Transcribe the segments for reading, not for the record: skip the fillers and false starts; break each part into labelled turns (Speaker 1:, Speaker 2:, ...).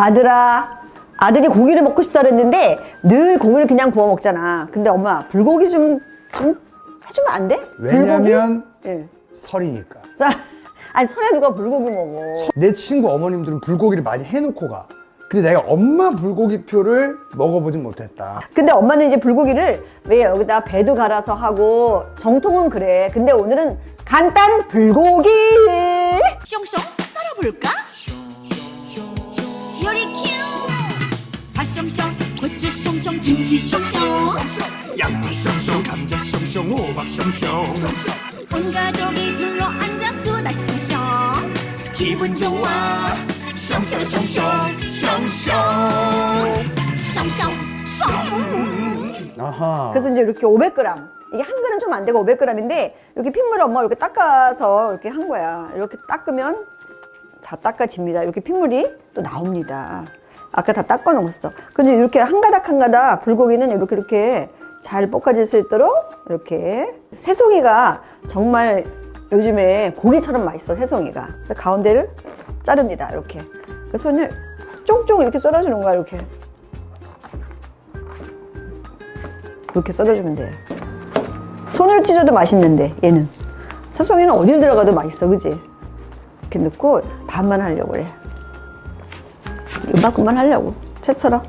Speaker 1: 아들아, 아들이 고기를 먹고 싶다 그랬는데 늘 고기를 그냥 구워 먹잖아. 근데 엄마 불고기 좀 해주면 안 돼?
Speaker 2: 왜냐면
Speaker 1: 예.
Speaker 2: 설이니까.
Speaker 1: 아니 설에 누가 불고기 먹어?
Speaker 2: 내 친구 어머님들은 불고기를 많이 해놓고 가. 근데 내가 엄마 불고기표를 먹어보진 못했다.
Speaker 1: 근데 엄마는 이제 불고기를 왜 여기다 배도 갈아서 하고 정통은 그래. 근데 오늘은 간단 불고기.
Speaker 3: 숑숑 썰어볼까? 요리 큐! 밥 숑숑, 고추 숑숑, 김치 숑숑
Speaker 4: 양파 숑숑 감자 숑숑 호박 숑숑
Speaker 3: 온 가족이 둘러앉아 수다 숑숑
Speaker 4: 기분 좋아 숑숑 숑숑 숑숑
Speaker 3: 숑숑
Speaker 2: 아하.
Speaker 1: 그래서 이제 이렇게 500g. 이게 한 그릇 좀 안 되고 500g인데 이렇게 핏물을 엄마가 이렇게 닦아서 이렇게 한 거야. 이렇게 닦으면 다 닦아집니다. 이렇게 핏물이 또 나옵니다. 아까 다 닦아 놓았어. 근데 이렇게 한 가닥 한 가닥 불고기는 이렇게 잘 볶아질 수 있도록 이렇게 새송이가 정말 요즘에 고기처럼 맛있어. 새송이가. 그래서 가운데를 자릅니다. 이렇게. 그래서 손을 쫑쫑 이렇게 썰어주는 거야. 이렇게 썰어주면 돼요. 손을 찢어도 맛있는데 얘는 새송이는 어디 들어가도 맛있어. 그지? 이렇게 넣고 반만 하려고 그래. 이만큼만 하려고. 채처럼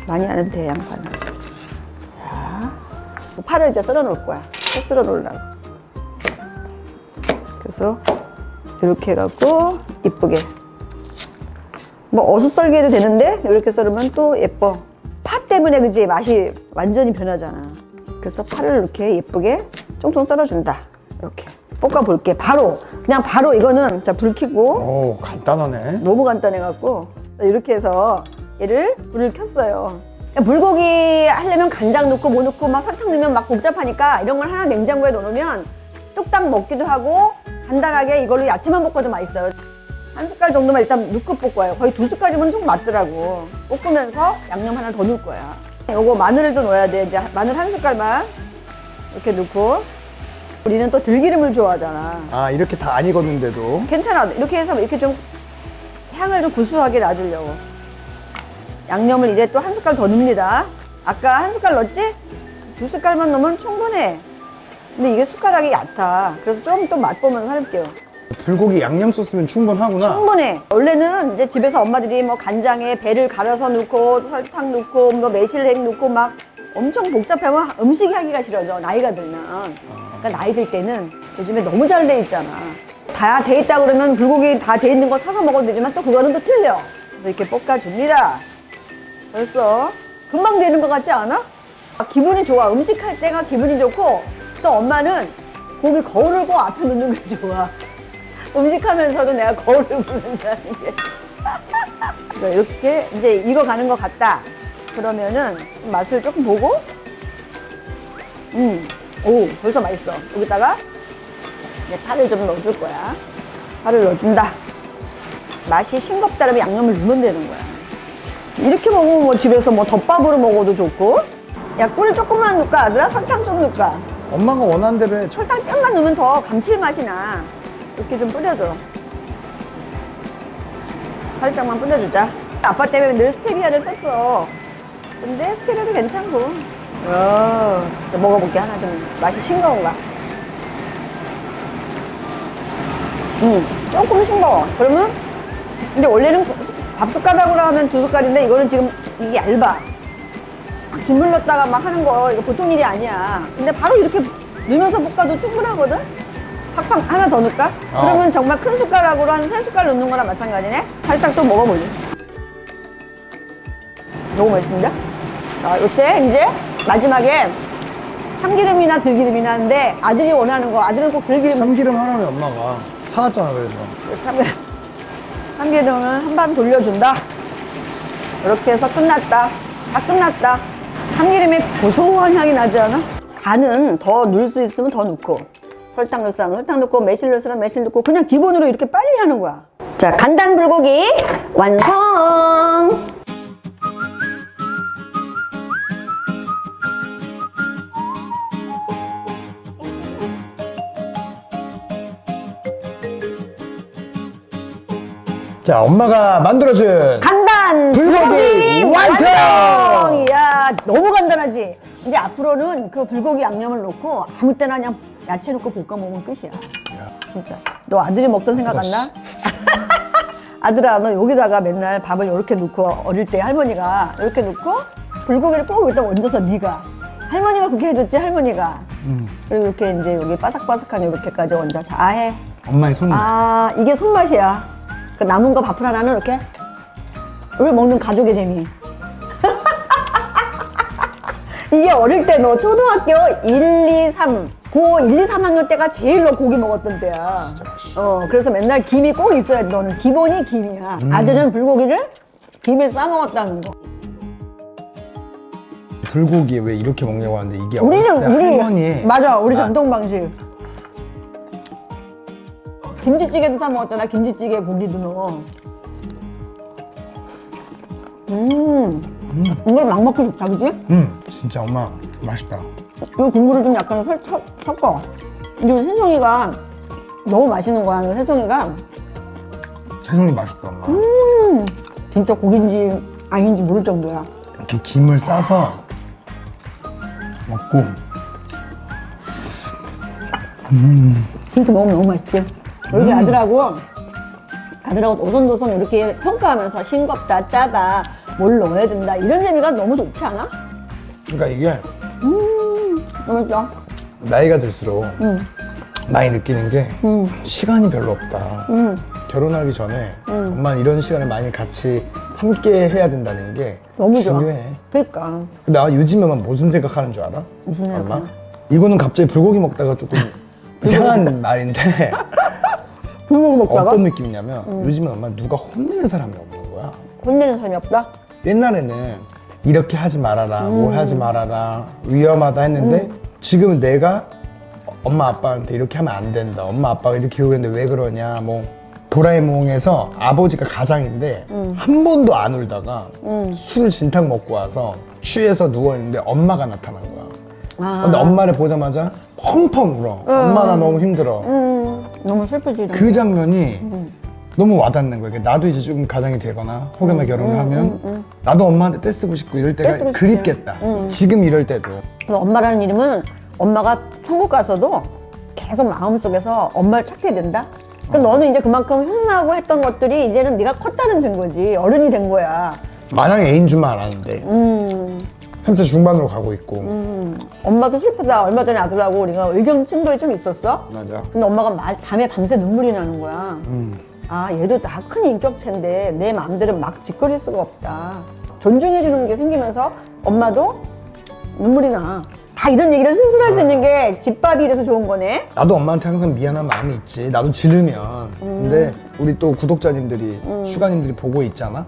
Speaker 1: 많이 안 해도 돼. 양파는. 자, 파를 이제 썰어 놓을 거야. 채 썰어 놓으려고. 그래서 이렇게 해갖고 이쁘게 뭐 어슷 썰기 해도 되는데 이렇게 썰으면 또 예뻐. 파 때문에 그지 맛이 완전히 변하잖아. 그래서 파를 이렇게 예쁘게 쫑쫑 썰어준다. 이렇게 볶아볼게. 그냥 바로 이거는 자 불 켜고.
Speaker 2: 오, 간단하네.
Speaker 1: 너무 간단해갖고 이렇게 해서 얘를 불을 켰어요. 불고기 하려면 간장 넣고 뭐 넣고 막 설탕 넣으면 막 복잡하니까 이런 걸 하나 냉장고에 넣어놓으면 뚝딱 먹기도 하고 간단하게 이걸로 야채만 볶아도 맛있어요. 한 숟갈 정도만 일단 넣고 볶아요. 거의 2숟갈이면 좀 맞더라고. 볶으면서 양념 하나 더 넣을 거야. 요거 마늘을 또 넣어야 돼. 이제 마늘 한 숟갈만 이렇게 넣고. 우리는 또 들기름을 좋아하잖아.
Speaker 2: 아, 이렇게 다 안 익었는데도.
Speaker 1: 괜찮아. 이렇게 해서 이렇게 좀 향을 좀 구수하게 놔주려고. 양념을 이제 또 한 숟갈 더 넣습니다. 아까 한 숟갈 넣었지? 2숟갈만 넣으면 충분해. 근데 이게 숟가락이 얕아. 그래서 좀 또 맛보면서 할게요.
Speaker 2: 불고기 양념 소스면 충분하구나.
Speaker 1: 충분해. 원래는 이제 집에서 엄마들이 뭐 간장에 배를 갈아서 넣고 설탕 넣고 뭐 매실액 넣고 막 엄청 복잡하면 음식이 하기가 싫어져. 나이가 들면. 그러니까 나이 들 때는 요즘에 너무 잘 돼 있잖아. 다 돼 있다 그러면 불고기 다 돼 있는 거 사서 먹어도 되지만 또 그거는 또 틀려. 그래서 이렇게 볶아줍니다. 벌써 금방 되는 것 같지 않아? 기분이 좋아. 음식할 때가 기분이 좋고 또 엄마는 고기 거울을 꼭 앞에 놓는 게 좋아. 음식하면서도 내가 거울을 보는다는 게. 이렇게 이제 익어가는 것 같다. 그러면은 맛을 조금 보고 오, 벌써 맛있어. 여기다가 이제 파를 좀 넣어줄 거야. 파를 넣어준다. 맛이 싱겁다 그러면 양념을 넣으면 되는 거야. 이렇게 먹으면 뭐 집에서 뭐 덮밥으로 먹어도 좋고. 야, 꿀 조금만 넣을까 아들아? 설탕 좀 넣을까?
Speaker 2: 엄마가 원하는 대로 해.
Speaker 1: 설탕 좀만 넣으면 더 감칠맛이 나. 이렇게 좀 뿌려줘. 살짝만 뿌려주자. 아빠 때문에 늘 스테비아를 썼어. 근데 스테비아도 괜찮고. 이제 먹어볼게. 하나 좀 맛이 싱거운가? 조금 싱거워. 그러면 근데 원래는 밥 숟가락으로 하면 2숟갈인데 이거는 지금 이게 얇아. 막 주물렀다가 막 하는 거 이거 보통 일이 아니야. 근데 바로 이렇게 넣으면서 볶아도 충분하거든? 팍팍 하나 더 넣을까? 그러면 정말 큰 숟가락으로 한 3숟갈 넣는 거랑 마찬가지네? 살짝 또 먹어보지. 너무 맛있습니다. 자, 이때 이제 마지막에 참기름이나 들기름이나 하는데 아들이 원하는 거, 아들은 꼭 들기름.
Speaker 2: 참기름 하라면 엄마가 사왔잖아, 그래서.
Speaker 1: 참기름을 한 번 돌려준다. 이렇게 해서 끝났다. 다 끝났다. 참기름이 고소한 향이 나지 않아? 간은 더 넣을 수 있으면 더 넣고, 설탕 넣을 사람 설탕 넣고, 매실 넣을 사람 매실 넣고, 그냥 기본으로 이렇게 빨리 하는 거야. 자, 간단 불고기 완성!
Speaker 2: 자, 엄마가 만들어준
Speaker 1: 간단
Speaker 2: 불고기 완성!
Speaker 1: 이야, 너무 간단하지. 이제 앞으로는 그 불고기 양념을 넣고 아무 때나 그냥 야채 넣고 볶아 먹으면 끝이야. 진짜. 너 아들이 먹던 생각 안 나? 아들아, 너 여기다가 맨날 밥을 이렇게 넣고 어릴 때 할머니가 이렇게 넣고 불고기를 꼭 여기다 얹어서 네가 할머니가 그렇게 해줬지, 할머니가. 그리고 이렇게 이제 여기 바삭바삭한 이렇게까지 얹어. 자, 해.
Speaker 2: 엄마의 손.
Speaker 1: 아, 이게 손맛이야. 그 남은 거 밥을 하나는 이렇게 우리 먹는 가족의 재미. 이게 어릴 때 너 초등학교 1, 2, 3, 고 1, 2, 3학년 때가 제일 너 고기 먹었던 때야.
Speaker 2: 진짜 맛있어.
Speaker 1: 그래서 맨날 김이 꼭 있어야 돼. 너는 기본이 김이야. 아들은 불고기를 김에 싸 먹었다는 거.
Speaker 2: 불고기 왜 이렇게 먹냐고 하는데 이게 어렸을 때 할머니의
Speaker 1: 맞아, 우리 전통 방식. 김치찌개도 싸 먹었잖아. 김치찌개 고기도 넣어. 이걸 막 먹기 좋다, 그지?
Speaker 2: 진짜 엄마 맛있다.
Speaker 1: 이 국물을 좀 약간 섞어. 근데 새송이가 너무 맛있는 거야. 새송이가
Speaker 2: 채송이 맛있다 엄마.
Speaker 1: 진짜 고기인지 아닌지 모를 정도야.
Speaker 2: 이렇게 김을 싸서 먹고
Speaker 1: 이렇게 먹으면 너무 맛있지. 우리 아들하고 오손도손 이렇게 평가하면서 싱겁다, 짜다, 뭘 넣어야 된다 이런 재미가 너무 좋지 않아?
Speaker 2: 그러니까 이게
Speaker 1: 너무 좋아.
Speaker 2: 나이가 들수록 많이 느끼는 게 시간이 별로 없다. 결혼하기 전에 엄마는 이런 시간을 많이 같이 함께 해야 된다는 게
Speaker 1: 너무 좋아.
Speaker 2: 중요해.
Speaker 1: 그러니까
Speaker 2: 나 요즘에만 무슨 생각하는 줄 알아?
Speaker 1: 무슨 생각이야?
Speaker 2: 엄마? 이거는 갑자기 불고기 먹다가 조금 이상한 말인데
Speaker 1: 불고기 먹다가
Speaker 2: 어떤 느낌이냐면 요즘에 엄마 누가 혼내는 사람이 없는 거야.
Speaker 1: 혼내는 사람이 없다?
Speaker 2: 옛날에는 이렇게 하지 말아라, 뭘 하지 말아라, 위험하다 했는데 지금은 내가 엄마 아빠한테 이렇게 하면 안 된다. 엄마 아빠가 이렇게 요구했는데 왜 그러냐. 뭐 도라에몽에서 아버지가 가장인데 한 번도 안 울다가 술 진탕 먹고 와서 취해서 누워있는데 엄마가 나타난 거야.
Speaker 1: 아.
Speaker 2: 근데 엄마를 보자마자 펑펑 울어. 엄마 나 너무 힘들어.
Speaker 1: 너무 슬프지. 이런
Speaker 2: 그
Speaker 1: 거.
Speaker 2: 장면이 너무 와닿는 거야. 나도 이제 좀 가장이 되거나 혹여나 결혼을 하면 나도 엄마한테 떼쓰고 싶고 이럴 때가
Speaker 1: 떼쓰고 싶지.
Speaker 2: 그립겠다. 지금 이럴 때도.
Speaker 1: 그래서 엄마라는 이름은 엄마가 천국 가서도 계속 마음속에서 엄마를 찾게 된다? 그럼 너는 이제 그만큼 흥나고 했던 것들이 이제는 네가 컸다는 증거지. 어른이 된 거야.
Speaker 2: 마냥 애인 줄만 알았는데 30대 중반으로 가고 있고.
Speaker 1: 엄마도 슬프다. 얼마 전에 아들하고 우리가 의견 충돌이 좀 있었어.
Speaker 2: 맞아.
Speaker 1: 근데 엄마가 밤에 밤새 눈물이 나는 거야. 아, 얘도 다 큰 인격체인데 내 마음대로 막 짓거릴 수가 없다. 존중해주는 게 생기면서 엄마도 눈물이 나. 다 이런 얘기를 순순할 수 있는 게 집밥이 이래서 좋은 거네.
Speaker 2: 나도 엄마한테 항상 미안한 마음이 있지. 나도 지르면. 근데 우리 또 구독자님들이, 슈가님들이 보고 있잖아.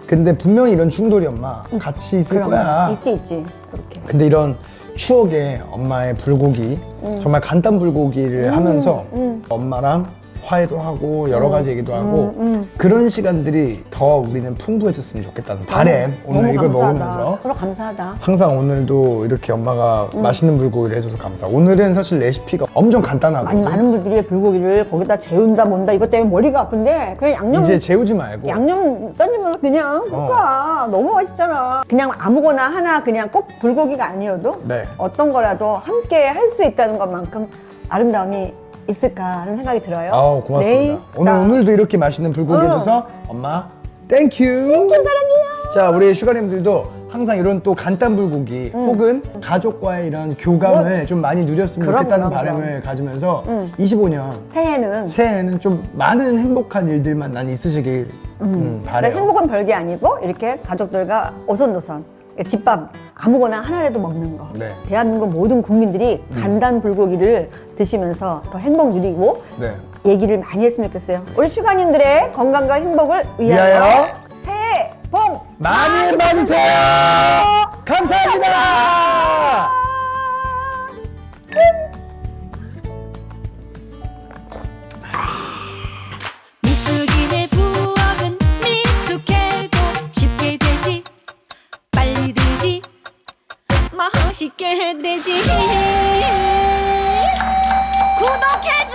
Speaker 2: 근데 분명히 이런 충돌이 엄마 같이 있을
Speaker 1: 그럼
Speaker 2: 거야.
Speaker 1: 있지. 그렇게.
Speaker 2: 근데 이런 추억의 엄마의 불고기, 정말 간단 불고기를 하면서 엄마랑 화해도 하고 여러 가지 얘기도 하고 그런 시간들이 더 우리는 풍부해졌으면 좋겠다는 바램. 오늘
Speaker 1: 너무
Speaker 2: 이걸
Speaker 1: 감사하다.
Speaker 2: 먹으면서
Speaker 1: 서로 감사하다.
Speaker 2: 항상 오늘도 이렇게 엄마가 맛있는 불고기를 해줘서 감사. 오늘은 사실 레시피가 엄청 간단하거든.
Speaker 1: 많은 분들이 불고기를 거기다 재운다 뭔다 이것 때문에 머리가 아픈데 그냥 양념
Speaker 2: 이제 재우지 말고
Speaker 1: 양념 던지면서 그냥 볶아. 너무 맛있잖아. 그냥 아무거나 하나 그냥 꼭 불고기가 아니어도
Speaker 2: 네.
Speaker 1: 어떤 거라도 함께 할 수 있다는 것만큼 아름다움이 있을까 하는 생각이 들어요.
Speaker 2: 아우 고맙습니다. 오늘도 이렇게 맛있는 불고기 해줘서 엄마 땡큐. 땡큐
Speaker 1: 사랑해요.
Speaker 2: 자, 우리 슈가님들도 항상 이런 또 간단 불고기 혹은 가족과의 이런 교감을 좀 많이 누렸으면
Speaker 1: 그럼,
Speaker 2: 좋겠다는
Speaker 1: 그럼,
Speaker 2: 바람을 가지면서 25년
Speaker 1: 새해는
Speaker 2: 좀 많은 행복한 일들만 난 있으시길 바래요.
Speaker 1: 행복은 별게 아니고 이렇게 가족들과 오손도손 집밥 아무거나 하나라도 먹는 거.
Speaker 2: 네.
Speaker 1: 대한민국 모든 국민들이 간단 불고기를 드시면서 더 행복 누리고
Speaker 2: 네.
Speaker 1: 얘기를 많이 했으면 좋겠어요. 우리 슈가님들의 건강과 행복을 위하여
Speaker 2: 위하여
Speaker 1: 새해 복
Speaker 2: 많이 받으세요. 감사합니다.
Speaker 3: 미숙인의 부엌은 미숙해도 쉽게 되지 빨리 되지 맛있게 되지 구독해줘